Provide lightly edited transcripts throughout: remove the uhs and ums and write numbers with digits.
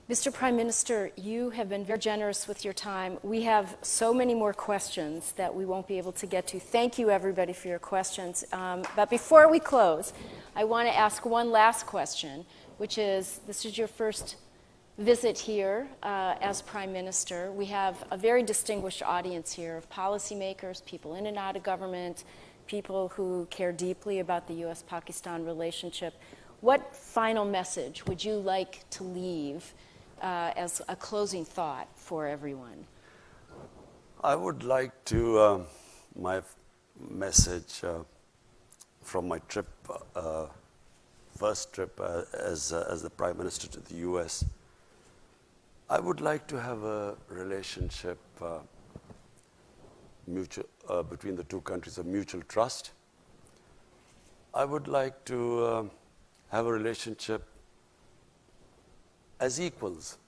Mr. Prime Minister, you have been very generous with your time. We have so many more questions that we won't be able to get to. Thank you, everybody, for your questions. But before we close, I want to ask one last question, which is, this is your first visit here as Prime Minister. We have a very distinguished audience here of policymakers, people in and out of government, people who care deeply about the U.S.-Pakistan relationship. What final message would you like to leave as a closing thought for everyone? I would like to, my message from my trip, first trip as the Prime Minister to the US, I would like to have a relationship between the two countries of mutual trust. I would like to have a relationship as equals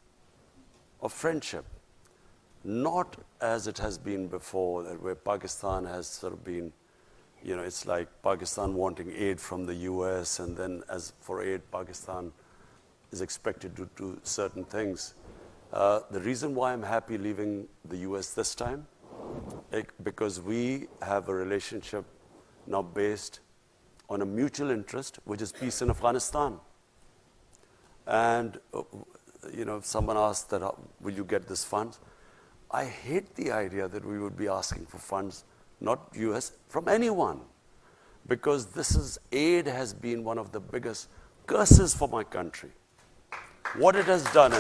of friendship, not as it has been before, where Pakistan has sort of been, you know, it's like Pakistan wanting aid from the US, and then as for aid, Pakistan is expected to do certain things. The reason why I'm happy leaving the US this time, because we have a relationship now based on a mutual interest, which is peace in Afghanistan. And, you know, if someone asked that, will you get this funds? I hate the idea that we would be asking for funds, not US, from anyone. Because aid has been one of the biggest curses for my country. What it has done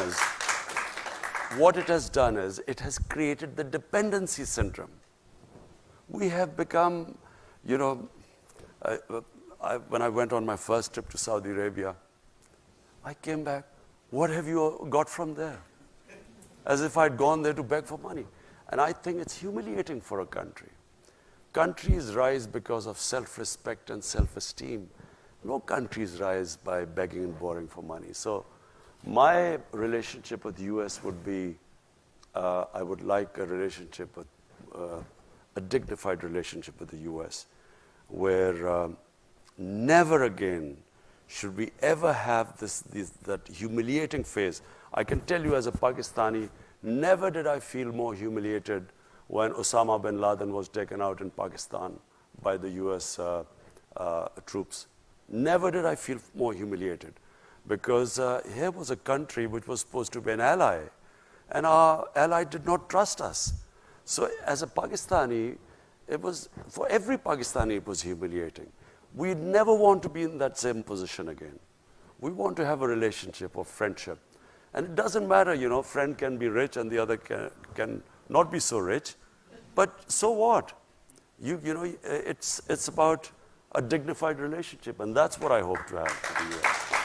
is, it has created the dependency syndrome. We have become, you know, when I went on my first trip to Saudi Arabia, I came back, what have you got from there? As if I'd gone there to beg for money. And I think it's humiliating for a country. Countries rise because of self-respect and self-esteem. No countries rise by begging and borrowing for money. So my relationship with the US would be, I would like a relationship with, a dignified relationship with the US, where never again should we ever have that humiliating phase. I can tell you as a Pakistani, never did I feel more humiliated when Osama bin Laden was taken out in Pakistan by the US troops. Never did I feel more humiliated, because here was a country which was supposed to be an ally, and our ally did not trust us. So as a Pakistani, for every Pakistani, it was humiliating. We never want to be in that same position again. We want to have a relationship of friendship. And it doesn't matter, you know, friend can be rich and the other can not be so rich. But so what? You know, it's about a dignified relationship, and that's what I hope to have with the US.